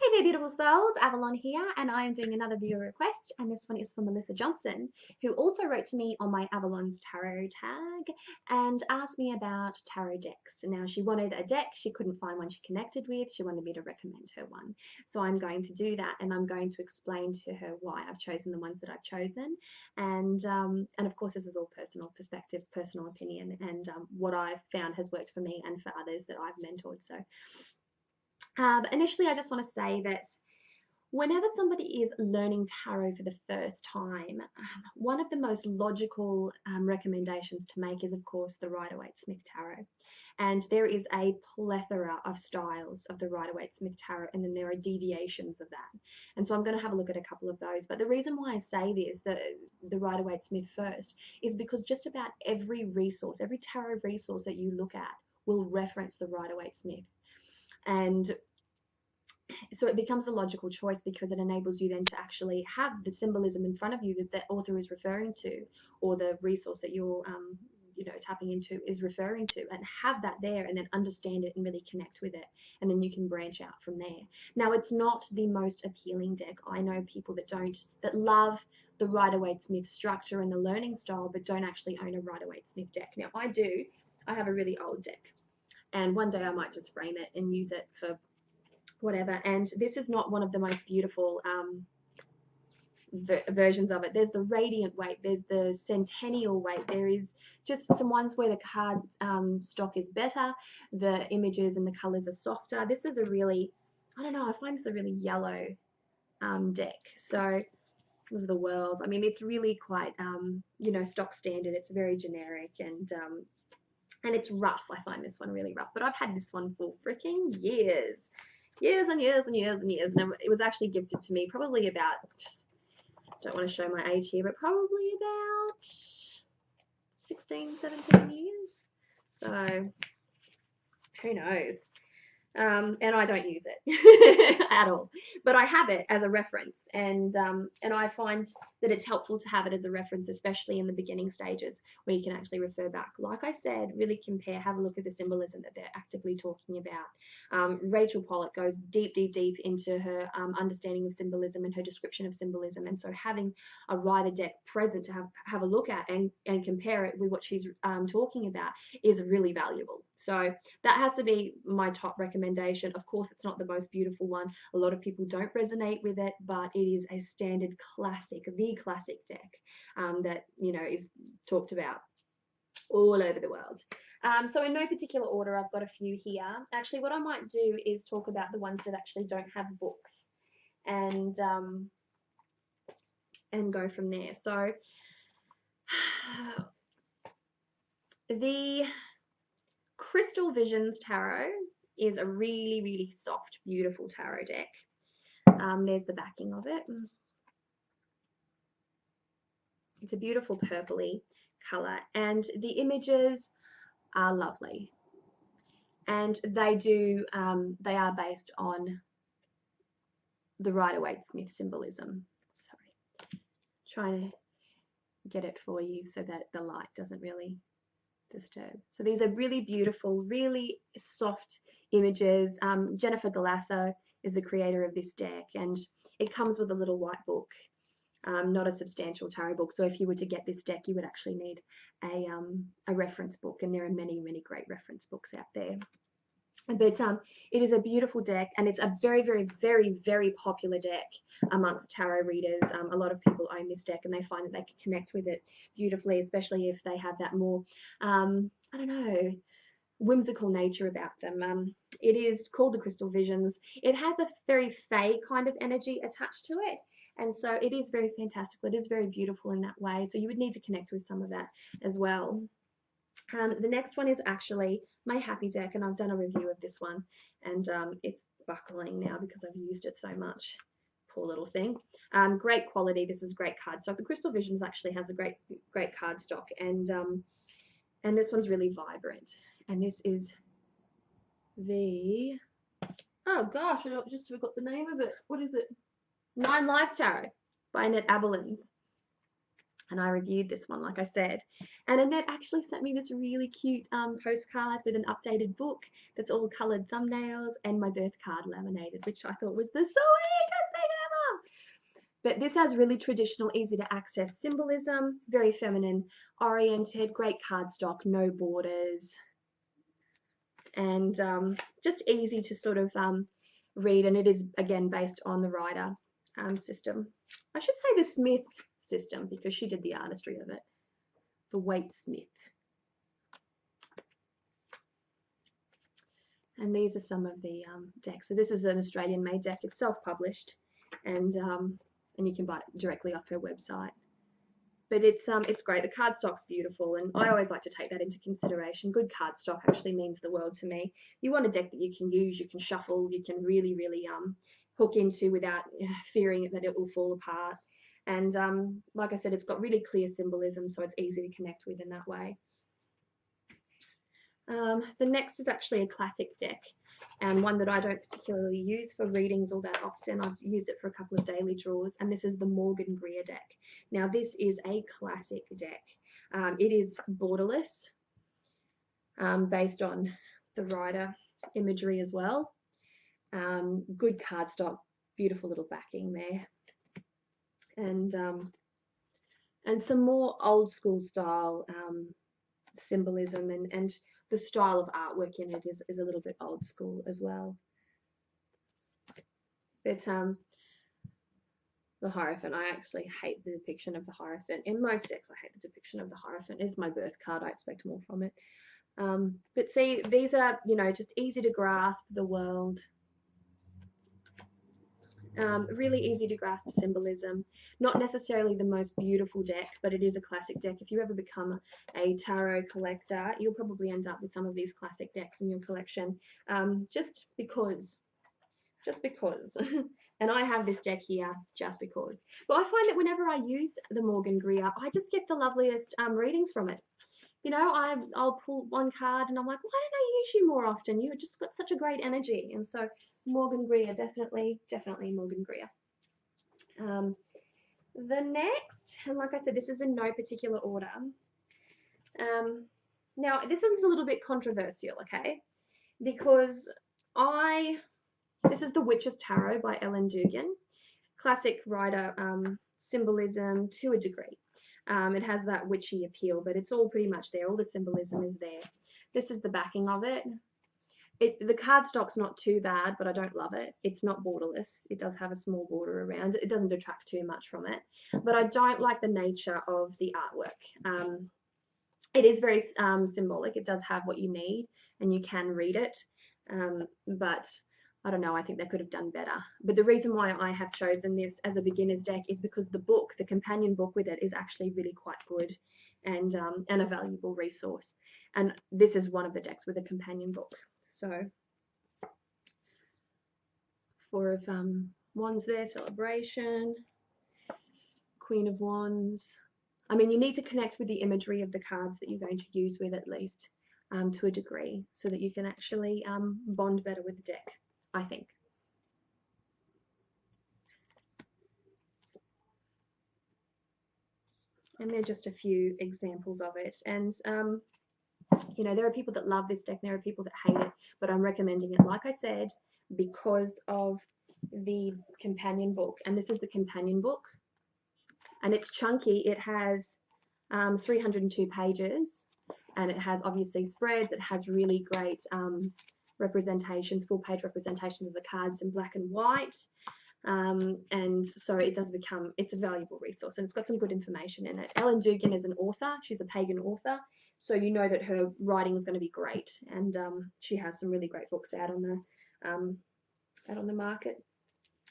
Hey there, beautiful souls. Avalon here, and I am doing another viewer request, and this one is from Melissa Johnson, who also wrote to me on my Avalon's tarot tag and asked me about tarot decks. Now, she wanted a deck. She couldn't find one she connected with. She wanted me to recommend her one. So I'm going to do that, and I'm going to explain to her why I've chosen the ones that I've chosen. And of course, this is all personal perspective, personal opinion, and what I've found has worked for me and for others that I've mentored. So initially, I just want to say that whenever somebody is learning tarot for the first time, one of the most logical recommendations to make is, of course, the Rider-Waite-Smith Tarot. And there is a plethora of styles of the Rider-Waite-Smith Tarot, and then there are deviations of that. And so I'm going to have a look at a couple of those. But the reason why I say this, the Rider-Waite-Smith first, is because just about every resource, every tarot resource that you look at will reference the Rider-Waite-Smith. And so it becomes the logical choice because it enables you then to actually have the symbolism in front of you that the author is referring to, or the resource that you're tapping into is referring to, and have that there and then understand it and really connect with it, and then you can branch out from there. Now, it's not the most appealing deck. I know people that love the Rider-Waite-Smith structure and the learning style, but don't actually own a Rider-Waite-Smith deck. Now, I do. I have a really old deck, and one day I might just frame it and use it for whatever. And this is not one of the most beautiful versions of it. There's the Radiant Weight, there's the Centennial Weight, there is just some ones where the card stock is better, the images and the colors are softer. This is a really, I don't know, I find this a really yellow deck. So those are the Whirls. I mean, it's really quite stock standard. It's very generic, and it's rough. I find this one really rough, but I've had this one for freaking years and years. And it was actually gifted to me probably about, don't want to show my age here, but probably about 16, 17 years. So who knows? And I don't use it at all, but I have it as a reference, and I find that it's helpful to have it as a reference, especially in the beginning stages where you can actually refer back. Like I said, really compare, have a look at the symbolism that they're actively talking about. Rachel Pollack goes deep into her understanding of symbolism and her description of symbolism, and so having a Rider deck present to have a look at and compare it with what she's talking about is really valuable. So that has to be my top recommendation. Of course, it's not the most beautiful one. A lot of people don't resonate with it, but it is a standard classic, the classic deck that is talked about all over the world. So in no particular order, I've got a few here. Actually, what I might do is talk about the ones that actually don't have books, and go from there. So the Crystal Visions Tarot is a really soft, beautiful tarot deck. There's the backing of it. It's a beautiful purpley color, and the images are lovely. And they are based on the Rider-Waite-Smith symbolism. Sorry, trying to get it for you so that the light doesn't really disturb. So these are really beautiful, really soft images. Jennifer Galasso is the creator of this deck, and it comes with a little white book, not a substantial tarot book. So if you were to get this deck, you would actually need a reference book, and there are many great reference books out there. But it is a beautiful deck, and it's a very popular deck amongst tarot readers. A lot of people own this deck, and they find that they can connect with it beautifully, especially if they have that more, whimsical nature about them. It is called the Crystal Visions. It has a very fae kind of energy attached to it, and so it is very fantastical. It is very beautiful in that way, so you would need to connect with some of that as well. The next one is actually my Happy deck, and I've done a review of this one, and it's buckling now because I've used it so much. Poor little thing. Great quality. This is great card stock. The Crystal Visions actually has a great card stock, and this one's really vibrant. And this is the, oh gosh, I just forgot the name of it. What is it? 9 Lives Tarot by Annette Avalons. and I reviewed this one, like I said. And Annette actually sent me this really cute postcard with an updated book that's all coloured thumbnails and my birth card laminated, which I thought was the sweetest thing ever. But this has really traditional, easy to access symbolism, very feminine oriented, great cardstock, no borders, and just easy to sort of read. And it is, again, based on the Rider system. I should say the Smith system because she did the artistry of it. The Waite Smith. And these are some of the decks. So this is an Australian-made deck. It's self-published, and you can buy it directly off her website. But it's great. The cardstock's beautiful, and I always like to take that into consideration. Good cardstock actually means the world to me. You want a deck that you can use, you can shuffle, you can really, really hook into without fearing that it will fall apart. And like I said, it's got really clear symbolism, so it's easy to connect with in that way. The next is actually a classic deck, and one that I don't particularly use for readings all that often. I've used it for a couple of daily draws, and this is the Morgan Greer deck. Now, this is a classic deck. It is borderless, based on the Rider imagery as well. Good cardstock, beautiful little backing there, and some more old school style symbolism, and the style of artwork in it is a little bit old school as well. But the Hierophant, I actually hate the depiction of the Hierophant. In most decks, I hate the depiction of the Hierophant. It's my birth card. I expect more from it. But see, these are, just easy to grasp the world. Really easy to grasp symbolism. Not necessarily the most beautiful deck, but it is a classic deck. If you ever become a tarot collector, you'll probably end up with some of these classic decks in your collection, just because. And I have this deck here just because. But I find that whenever I use the Morgan Greer, I just get the loveliest readings from it. I'll pull one card and I'm like, why don't I use you more often? You've just got such a great energy. And so Morgan Greer, definitely Morgan Greer. The next, and like I said, this is in no particular order. Now, this one's a little bit controversial, okay? Because this is The Witch's Tarot by Ellen Dugan. Classic Rider symbolism to a degree. It has that witchy appeal, but it's all pretty much there. All the symbolism is there. This is the backing of it. The cardstock's not too bad, but I don't love it. It's not borderless. It does have a small border around it. It doesn't detract too much from it. But I don't like the nature of the artwork. It is very symbolic. It does have what you need, and you can read it. But I don't know, I think they could have done better. But the reason why I have chosen this as a beginner's deck is because the book, the companion book with it, is actually really quite good and a valuable resource. And this is one of the decks with a companion book. So 4 of Wands there, Celebration, Queen of Wands. I mean, you need to connect with the imagery of the cards that you're going to use with at least to a degree so that you can actually bond better with the deck, I think. And there are just a few examples of it. And, there are people that love this deck, and there are people that hate it, but I'm recommending it, like I said, because of the companion book. And this is the companion book. And it's chunky. It has 302 pages, and it has obviously spreads. It has really great representations, full page representations of the cards in black and white. And so it's a valuable resource, and it's got some good information in it. Ellen Dugan is an author. She's a pagan author, so you know that her writing is going to be great, and she has some really great books out on the market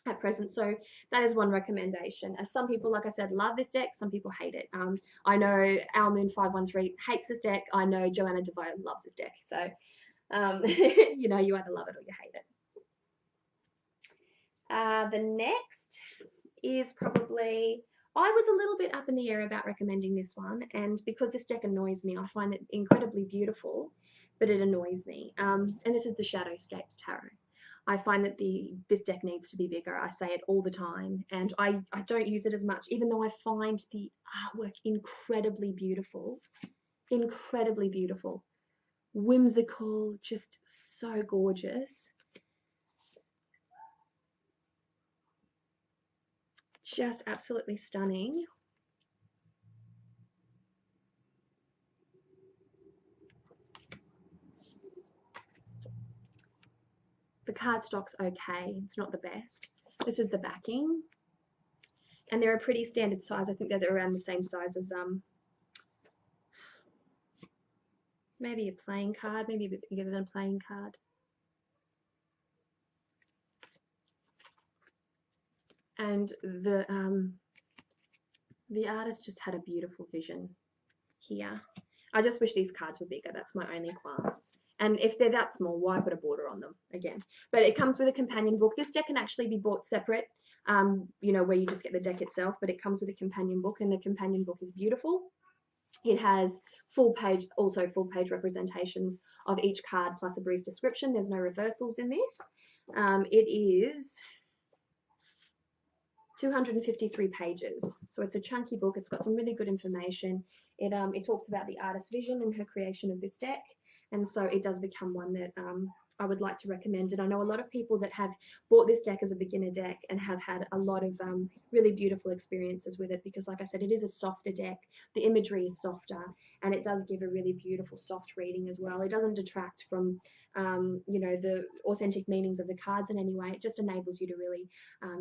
at present. So that is one recommendation. As some people, like I said, love this deck, some people hate it. I know Almoon513 hates this deck. I know Joanna Devoe loves this deck. So you either love it or you hate it. The next is probably, I was a little bit up in the air about recommending this one, and because this deck annoys me, I find it incredibly beautiful, but it annoys me. And this is the Shadowscapes Tarot. I find that this deck needs to be bigger. I say it all the time, and I don't use it as much, even though I find the artwork incredibly beautiful, whimsical, just so gorgeous. Just absolutely stunning. The cardstock's okay. It's not the best. This is the backing. And they're a pretty standard size. I think they're around the same size as maybe a playing card, maybe a bit bigger than a playing card. And the artist just had a beautiful vision here. I just wish these cards were bigger. That's my only qualm. And if they're that small, why put a border on them again? But it comes with a companion book. This deck can actually be bought separate, you know, where you just get the deck itself, but it comes with a companion book, and the companion book is beautiful. It has full page representations of each card plus a brief description. There's no reversals in this. It is 253 pages, so it's a chunky book. It's got some really good information. It talks about the artist's vision and her creation of this deck, and so it does become one that I would like to recommend. And I know a lot of people that have bought this deck as a beginner deck and have had a lot of really beautiful experiences with it, because like I said, it is a softer deck. The imagery is softer, and it does give a really beautiful soft reading as well. It doesn't detract from you know, the authentic meanings of the cards in any way. It just enables you to really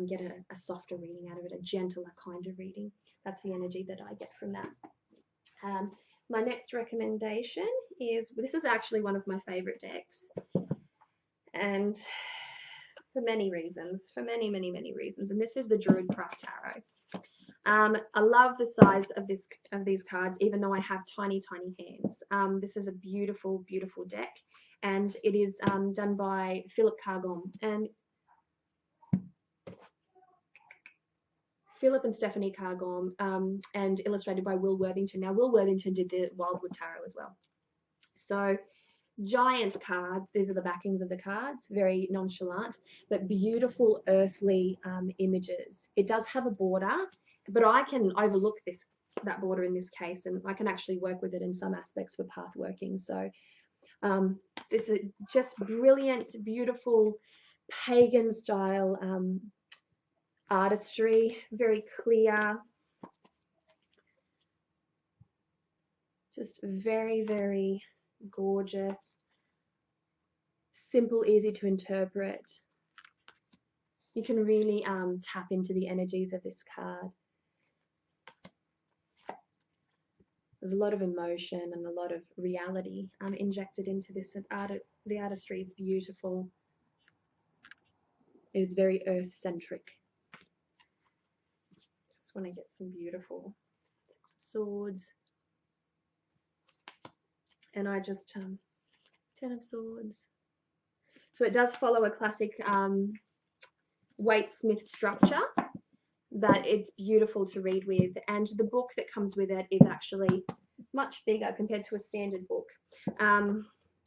get a softer reading out of it, a gentler kind of reading. That's the energy that I get from that. My next recommendation is, this is actually one of my favorite decks, and for many reasons, for many reasons, and this is the Druidcraft Tarot. I love the size of these cards, even though I have tiny hands. This is a beautiful deck, and it is done by Philip and Stephanie Cargom, and illustrated by Will Worthington. Now, Will Worthington did the Wildwood Tarot as well. So, giant cards. These are the backings of the cards, very nonchalant, but beautiful earthly images. It does have a border, but I can overlook that border in this case, and I can actually work with it in some aspects for path working. So this is just brilliant, beautiful pagan style artistry, very clear, just very gorgeous, simple, easy to interpret. You can really tap into the energies of this card. There's a lot of emotion and a lot of reality injected into this. The artistry is beautiful. It's very earth-centric. Just want to get some beautiful Six of Swords. And I just, 10 of Swords. So it does follow a classic Waite-Smith structure, but it's beautiful to read with, and the book that comes with it is actually much bigger compared to a standard book,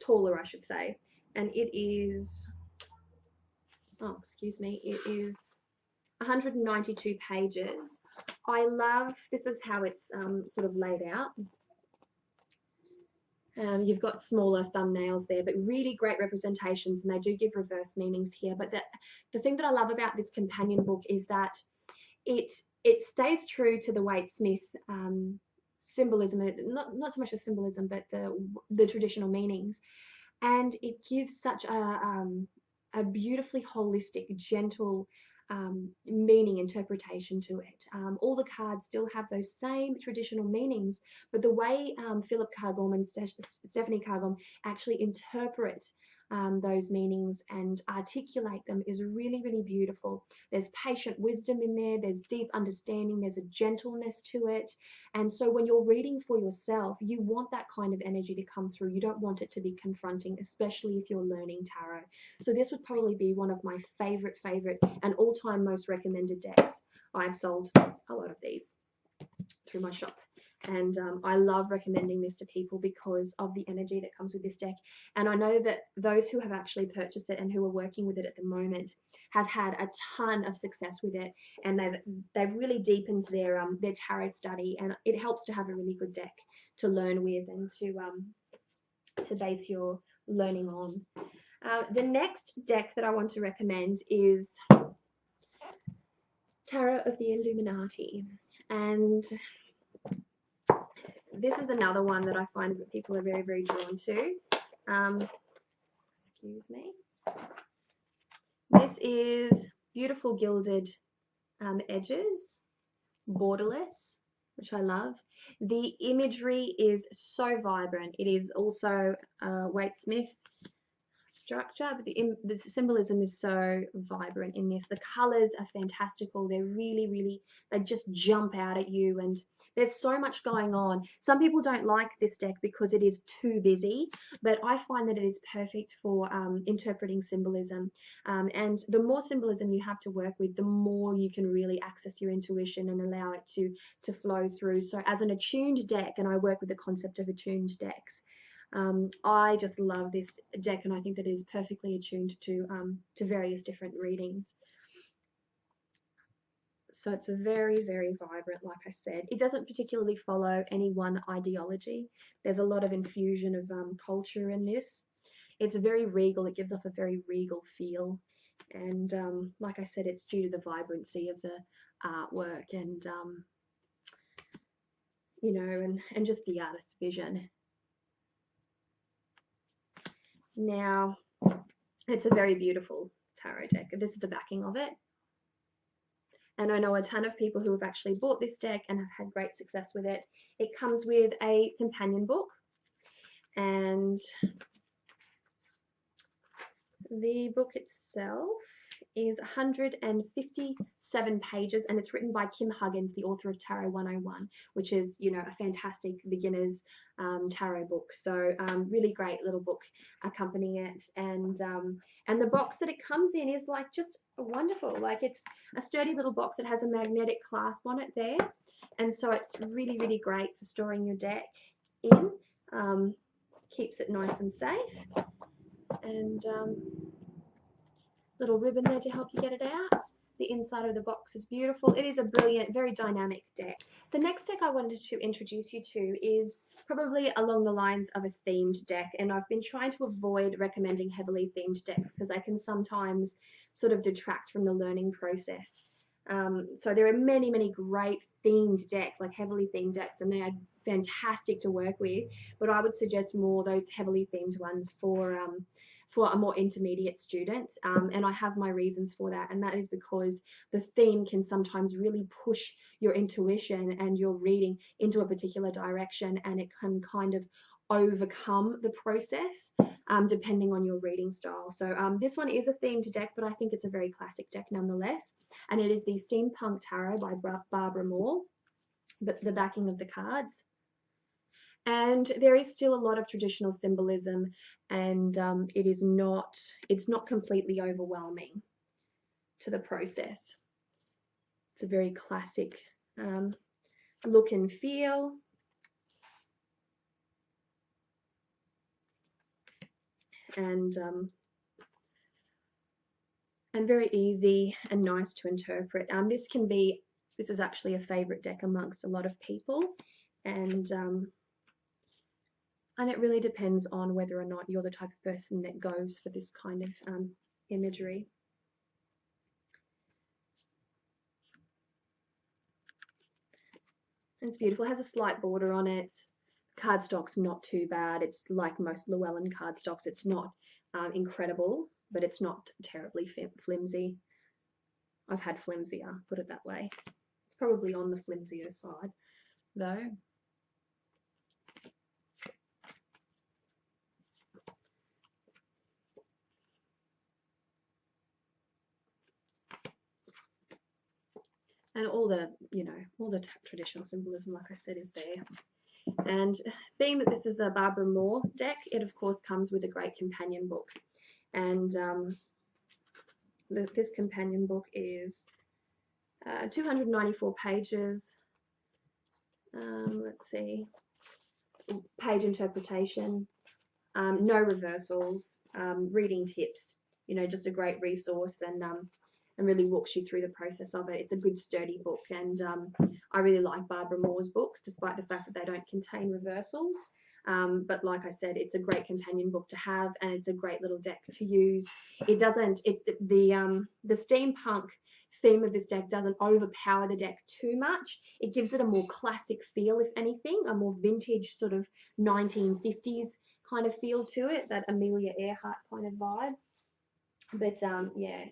taller I should say, and it is, oh excuse me, it is 192 pages. I love, this is how it's sort of laid out. You've got smaller thumbnails there, but really great representations, and they do give reverse meanings here. But the thing that I love about this companion book is that it stays true to the Waite-Smith symbolism, not so much the symbolism, but the traditional meanings, and it gives such a beautifully holistic, gentle meaning interpretation to it. All the cards still have those same traditional meanings, but the way Philip Cargom and Stephanie Cargom actually interpret those meanings and articulate them is really beautiful. There's patient wisdom in there, there's deep understanding, there's a gentleness to it, and so when you're reading for yourself, you want that kind of energy to come through. You don't want it to be confronting, especially if you're learning tarot. So this would probably be one of my favorite and all-time most recommended decks. I've sold a lot of these through my shop. And I love recommending this to people because of the energy that comes with this deck. And I know that those who have actually purchased it and who are working with it at the moment have had a ton of success with it, and they've really deepened their tarot study, and it helps to have a really good deck to learn with and to base your learning on. The next deck that I want to recommend is Tarot of the Illuminati, and this is another one that I find that people are very, very drawn to. Excuse me. This is beautiful gilded edges, borderless, which I love. The imagery is so vibrant. It is also Waite Smith structure, but the symbolism is so vibrant in this. The colors are fantastical. They're really, they just jump out at you, and there's so much going on. Some people don't like this deck because it is too busy, but I find that it is perfect for interpreting symbolism. And the more symbolism you have to work with, the more you can really access your intuition and allow it to flow through. So as an attuned deck, and I work with the concept of attuned decks, I just love this deck, and I think that it is perfectly attuned to various different readings. So it's a very, very vibrant, like I said. It doesn't particularly follow any one ideology. There's a lot of infusion of culture in this. It's very regal. It gives off a very regal feel. And like I said, it's due to the vibrancy of the artwork and, you know, and just the artist's vision. Now, it's a very beautiful tarot deck. This is the backing of it. And I know a ton of people who have actually bought this deck and have had great success with it. It comes with a companion book, and the book itself is 157 pages, and it's written by Kim Huggins, the author of Tarot 101, which is, you know, a fantastic beginner's tarot book. So really great little book accompanying it, and the box that it comes in is like just wonderful. Like, it's a sturdy little box. It has a magnetic clasp on it there, and so it's really, really great for storing your deck in. Keeps it nice and safe, and little ribbon there to help you get it out. The inside of the box is beautiful. It is a brilliant, very dynamic deck. The next deck I wanted to introduce you to is probably along the lines of a themed deck, and I've been trying to avoid recommending heavily themed decks because they can sometimes sort of detract from the learning process. So there are many, many great themed decks, like heavily themed decks, and they are fantastic to work with, but I would suggest more those heavily themed ones for a more intermediate student, and I have my reasons for that, and that is because the theme can sometimes really push your intuition and your reading into a particular direction, and it can kind of overcome the process depending on your reading style. So this one is a themed deck, but I think it's a very classic deck nonetheless, and it is the Steampunk Tarot by Barbara Moore, but the backing of the cards. And there is still a lot of traditional symbolism, and it's not completely overwhelming to the process. It's a very classic look and feel. And very easy and nice to interpret. This is actually a favorite deck amongst a lot of people, and it really depends on whether or not you're the type of person that goes for this kind of imagery. And it's beautiful. It has a slight border on it. Cardstock's not too bad. It's like most Llewellyn cardstocks. It's not incredible, but it's not terribly flimsy. I've had flimsier, put it that way. It's probably on the flimsier side, though. And all the traditional symbolism, like I said, is there. And being that this is a Barbara Moore deck, it of course comes with a great companion book. And this companion book is 294 pages, Let's see, page interpretation, no reversals, reading tips, you know, just a great resource, and really walks you through the process of it. It's a good sturdy book, and I really like Barbara Moore's books, despite the fact that they don't contain reversals. But like I said, it's a great companion book to have, and it's a great little deck to use. It doesn't, the steampunk theme of this deck doesn't overpower the deck too much. It gives it a more classic feel, if anything, a more vintage sort of 1950s kind of feel to it, that Amelia Earhart kind of vibe. But yeah,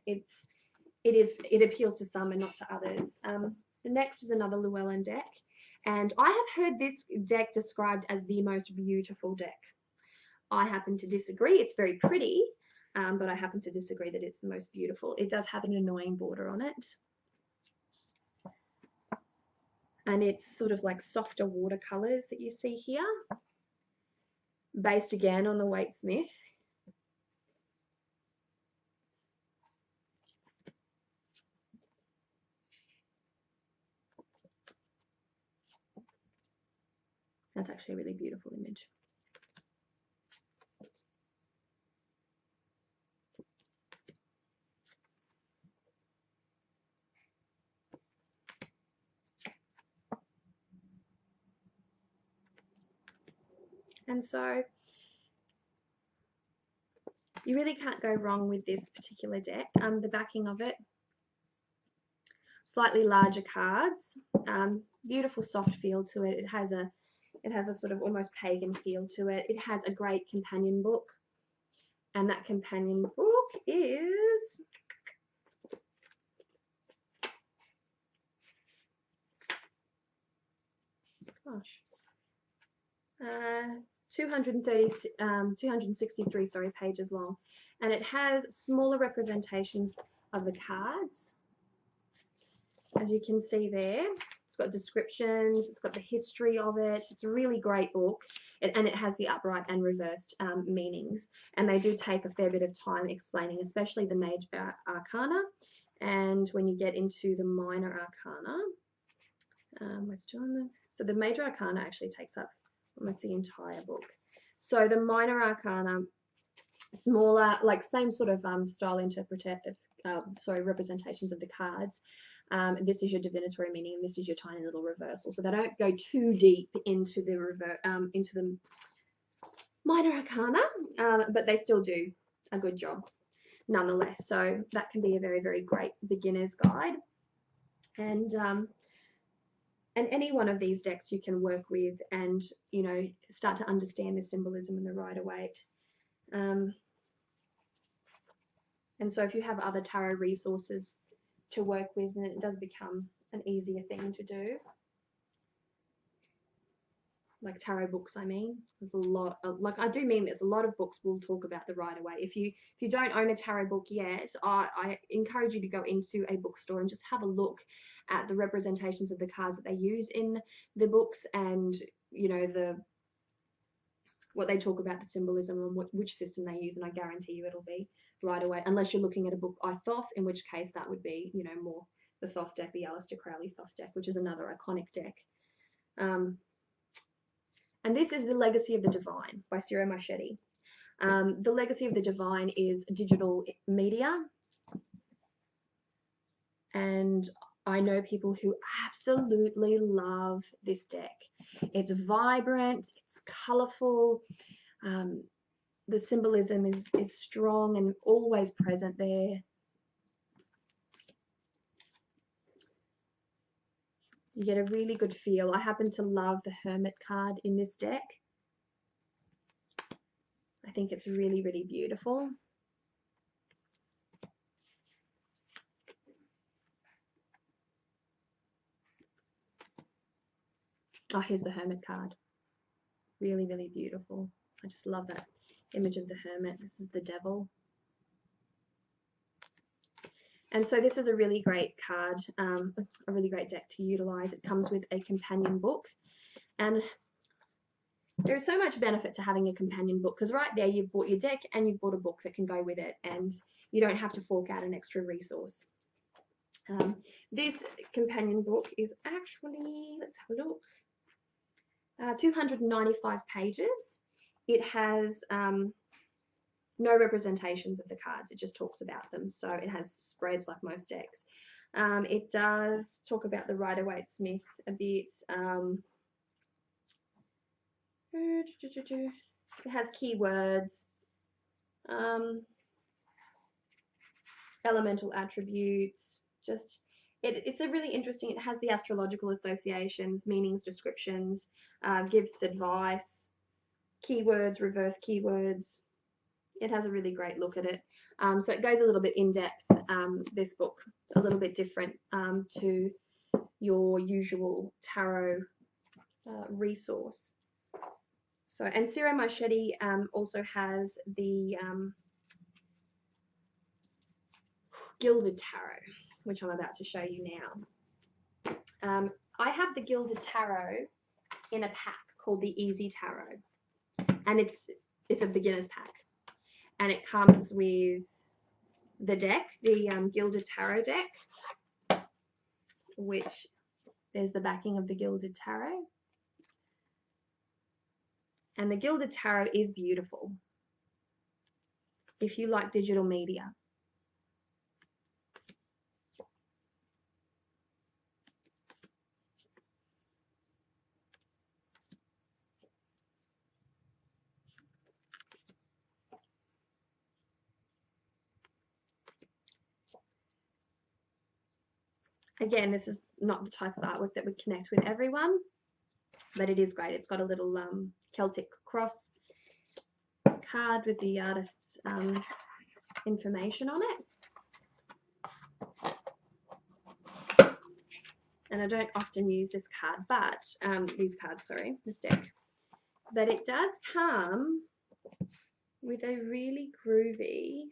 it appeals to some and not to others. The next is another Llewellyn deck, and I have heard this deck described as the most beautiful deck. I happen to disagree. It's very pretty, but I happen to disagree that it's the most beautiful. It does have an annoying border on it, and it's sort of like softer watercolors that you see here, based again on the Waite Smith. That's actually a really beautiful image. And so you really can't go wrong with this particular deck. The backing of it, slightly larger cards, beautiful soft feel to it. It has a sort of almost pagan feel to it. It has a great companion book, and that companion book is, gosh, 263 pages long, and it has smaller representations of the cards, as you can see there. It's got descriptions, it's got the history of it. It's a really great book, and it has the upright and reversed meanings, and they do take a fair bit of time explaining, especially the major arcana. And when you get into the minor arcana, we're still in the, so the major arcana actually takes up almost the entire book. So the minor arcana, smaller, like same sort of style interpretative, representations of the cards. This is your divinatory meaning, and this is your tiny little reversal. So they don't go too deep into the minor arcana, but they still do a good job nonetheless. So that can be a very, very great beginner's guide. And any one of these decks you can work with, and you know, start to understand the symbolism and the Rider-Waite. And so if you have other tarot resources to work with, then it does become an easier thing to do. Like tarot books, I mean, there's a lot of, like, I do mean there's a lot of books will talk about the Rider-Waite. If you don't own a tarot book yet, I encourage you to go into a bookstore and just have a look at the representations of the cards that they use in the books, and you know, what they talk about, the symbolism, and which system they use, and I guarantee you it'll be Rider-Waite, unless you're looking at a book by Thoth, in which case that would be, you know, more the Thoth deck, the Aleister Crowley Thoth deck, which is another iconic deck. And this is The Legacy of the Divine by Ciro Marchetti. The Legacy of the Divine is digital media, and I know people who absolutely love this deck. It's vibrant, it's colourful, the symbolism is strong and always present there. You get a really good feel. I happen to love the Hermit card in this deck. I think it's really, really beautiful. Oh, here's the Hermit card. Really, really beautiful. I just love that image of the Hermit. This is the Devil. And so this is a really great card, a really great deck to utilize. It comes with a companion book, and there is so much benefit to having a companion book, because right there you've bought your deck and you've bought a book that can go with it, and you don't have to fork out an extra resource. This companion book is actually, let's have a look. 295 pages. It has no representations of the cards. It just talks about them. So it has spreads like most decks. It does talk about the Rider-Waite-Smith a bit. It has keywords, elemental attributes, just it's a really interesting, it has the astrological associations, meanings, descriptions, gives advice, keywords, reverse keywords. It has a really great look at it. So it goes a little bit in depth, this book, a little bit different to your usual tarot resource. So, and Ciro Marchetti also has the Gilded Tarot, which I'm about to show you now. I have the Gilded Tarot in a pack called the Easy Tarot, and it's a beginner's pack, and it comes with the deck, the Gilded Tarot deck, which there's the backing of the Gilded Tarot. And the Gilded Tarot is beautiful if you like digital media. Again, this is not the type of artwork that would connect with everyone, but it is great. It's got a little Celtic cross card with the artist's information on it. And I don't often use this card, but this deck. But it does come with a really groovy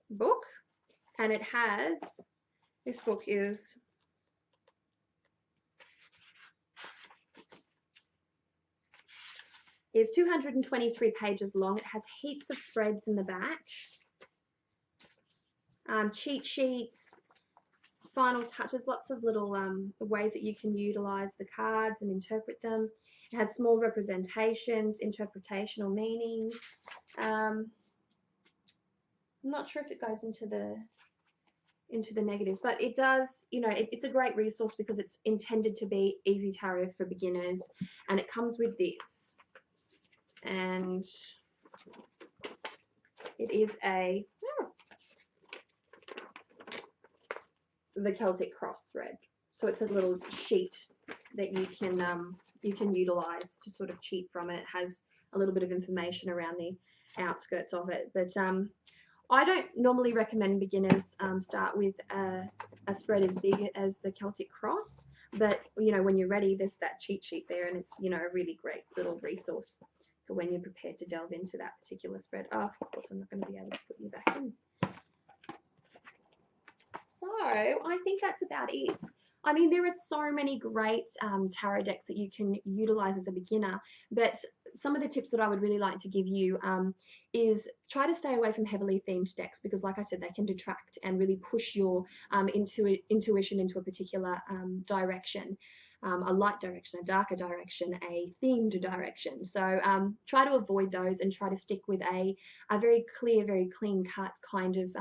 book, and it has, this book is is 223 pages long. It has heaps of spreads in the back, cheat sheets, final touches, lots of little ways that you can utilize the cards and interpret them. It has small representations, interpretational meanings. I'm not sure if it goes into the negatives, but it does, you know, it's a great resource because it's intended to be easy tarot for beginners, and it comes with this, and it is the Celtic cross thread. So it's a little sheet that you can utilize to sort of cheat from it. It has a little bit of information around the outskirts of it, but I don't normally recommend beginners start with a spread as big as the Celtic cross, but you know, when you're ready, there's that cheat sheet there, and it's, you know, a really great little resource for when you're prepared to delve into that particular spread. Oh, of course, I'm not going to be able to put you back in. So I think that's about it. I mean, there are so many great tarot decks that you can utilize as a beginner, but some of the tips that I would really like to give you is try to stay away from heavily themed decks, because like I said, they can detract and really push your intuition into a particular direction. A light direction, a darker direction, a themed direction. So try to avoid those and try to stick with a very clear, very clean cut kind of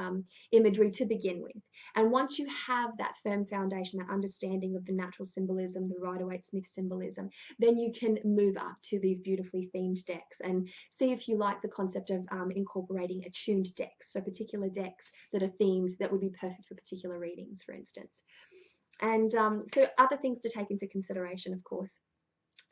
imagery to begin with. And once you have that firm foundation, that understanding of the natural symbolism, the Rider-Waite-Smith symbolism, then you can move up to these beautifully themed decks and see if you like the concept of incorporating attuned decks, so particular decks that are themed that would be perfect for particular readings, for instance. And so other things to take into consideration, of course.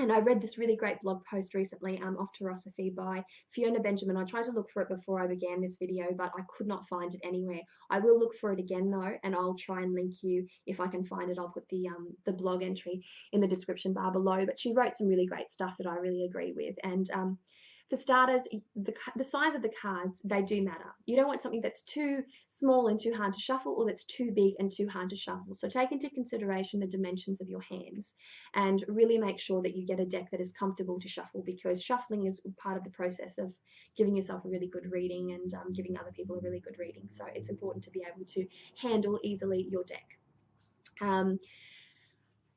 And I read this really great blog post recently off Philosophy by Fiona Benjamin. I tried to look for it before I began this video, but I could not find it anywhere. I will look for it again though, and I'll try and link you if I can find it. I'll put the blog entry in the description bar below. But she wrote some really great stuff that I really agree with. And for starters, the size of the cards, they do matter. You don't want something that's too small and too hard to shuffle, or that's too big and too hard to shuffle. So take into consideration the dimensions of your hands and really make sure that you get a deck that is comfortable to shuffle, because shuffling is part of the process of giving yourself a really good reading and giving other people a really good reading. So it's important to be able to handle easily your deck.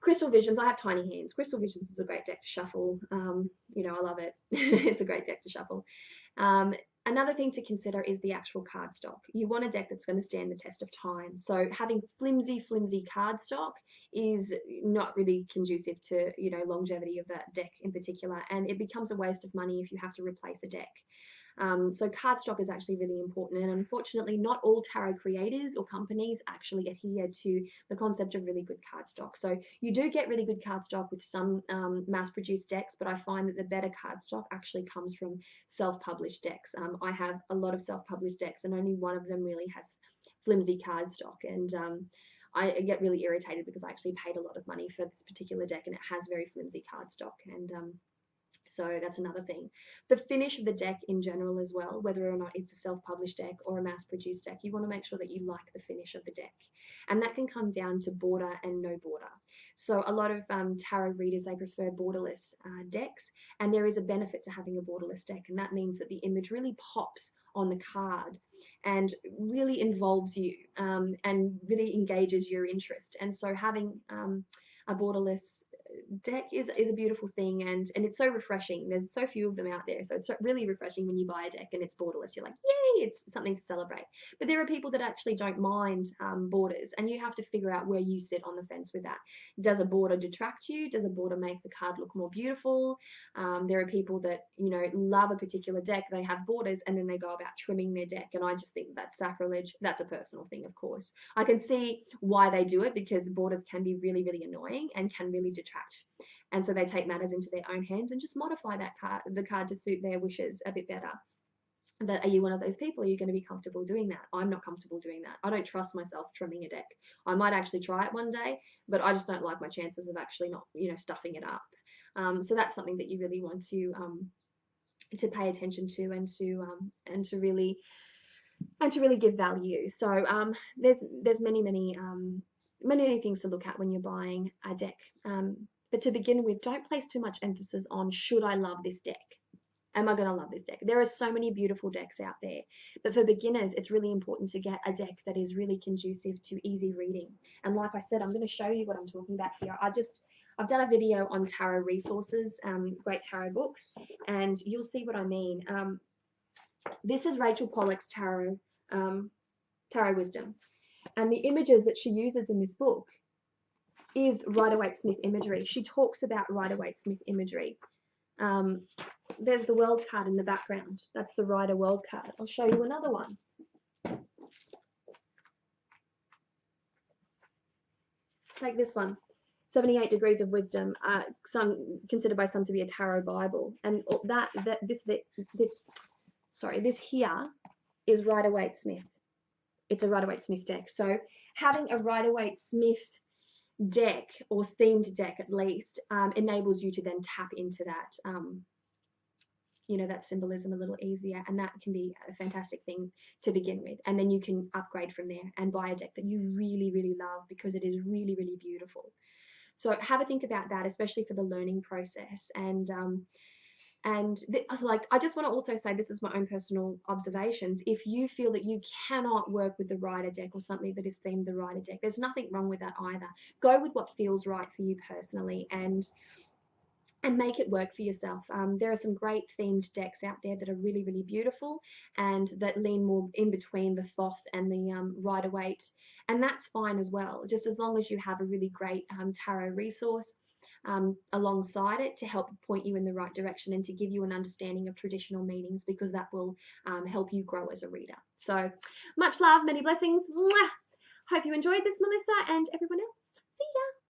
Crystal Visions, I have tiny hands. Crystal Visions is a great deck to shuffle. You know, I love it. It's a great deck to shuffle. Another thing to consider is the actual cardstock. You want a deck that's going to stand the test of time. So having flimsy cardstock is not really conducive to, you know, longevity of that deck in particular, and it becomes a waste of money if you have to replace a deck. So cardstock is actually really important, and unfortunately not all tarot creators or companies actually adhere to the concept of really good cardstock. So you do get really good cardstock with some mass-produced decks, but I find that the better cardstock actually comes from self-published decks. I have a lot of self-published decks, and only one of them really has flimsy cardstock, and I get really irritated because I actually paid a lot of money for this particular deck, and it has very flimsy cardstock, and so that's another thing. The finish of the deck in general as well, whether or not it's a self-published deck or a mass-produced deck, you want to make sure that you like the finish of the deck. And that can come down to border and no border. So a lot of tarot readers, they prefer borderless decks, and there is a benefit to having a borderless deck, and that means that the image really pops on the card and really involves you and really engages your interest. And so having a borderless deck is a beautiful thing, and it's so refreshing. There's so few of them out there, so it's really refreshing when you buy a deck and it's borderless. You're like, yay, it's something to celebrate. But there are people that actually don't mind borders, and you have to figure out where you sit on the fence with that. Does a border detract you? Does a border make the card look more beautiful? There are people that, you know, love a particular deck, they have borders, and then they go about trimming their deck, and I just think that's sacrilege. That's a personal thing, of course. I can see why they do it, because borders can be really, really annoying and can really detract. And so they take matters into their own hands and just modify the card to suit their wishes a bit better. But are you one of those people? Are you going to be comfortable doing that? I'm not comfortable doing that. I don't trust myself trimming a deck. I might actually try it one day, but I just don't like my chances of actually not, you know, stuffing it up. So that's something that you really want to pay attention to, and to really give value. So there's many things to look at when you're buying a deck. But to begin with, don't place too much emphasis on, should I love this deck? Am I going to love this deck? There are so many beautiful decks out there. But for beginners, it's really important to get a deck that is really conducive to easy reading. And like I said, I'm going to show you what I'm talking about here. I've done a video on tarot resources, great tarot books, and you'll see what I mean. This is Rachel Pollack's tarot wisdom. And the images that she uses in this book is Rider-Waite-Smith imagery. She talks about Rider-Waite-Smith imagery. There's the world card in the background. That's the Rider world card. I'll show you another one. Like this one, 78 Degrees of Wisdom, considered by some to be a tarot Bible. And this here is Rider-Waite-Smith. It's a Rider-Waite-Smith deck. So having a Rider-Waite-Smith deck, or themed deck at least, enables you to then tap into that, you know, that symbolism a little easier, and that can be a fantastic thing to begin with. And then you can upgrade from there and buy a deck that you really, really love, because it is really, really beautiful. So have a think about that, especially for the learning process. Like, I just want to also say, this is my own personal observations. If you feel that you cannot work with the Rider deck, or something that is themed the Rider deck, there's nothing wrong with that either. Go with what feels right for you personally, and make it work for yourself. There are some great themed decks out there that are really, really beautiful, and that lean more in between the Thoth and the Rider-Waite, and that's fine as well, just as long as you have a really great tarot resource alongside it to help point you in the right direction, and to give you an understanding of traditional meanings, because that will help you grow as a reader. So much love, many blessings. Mwah! Hope you enjoyed this, Melissa, and everyone else. See ya.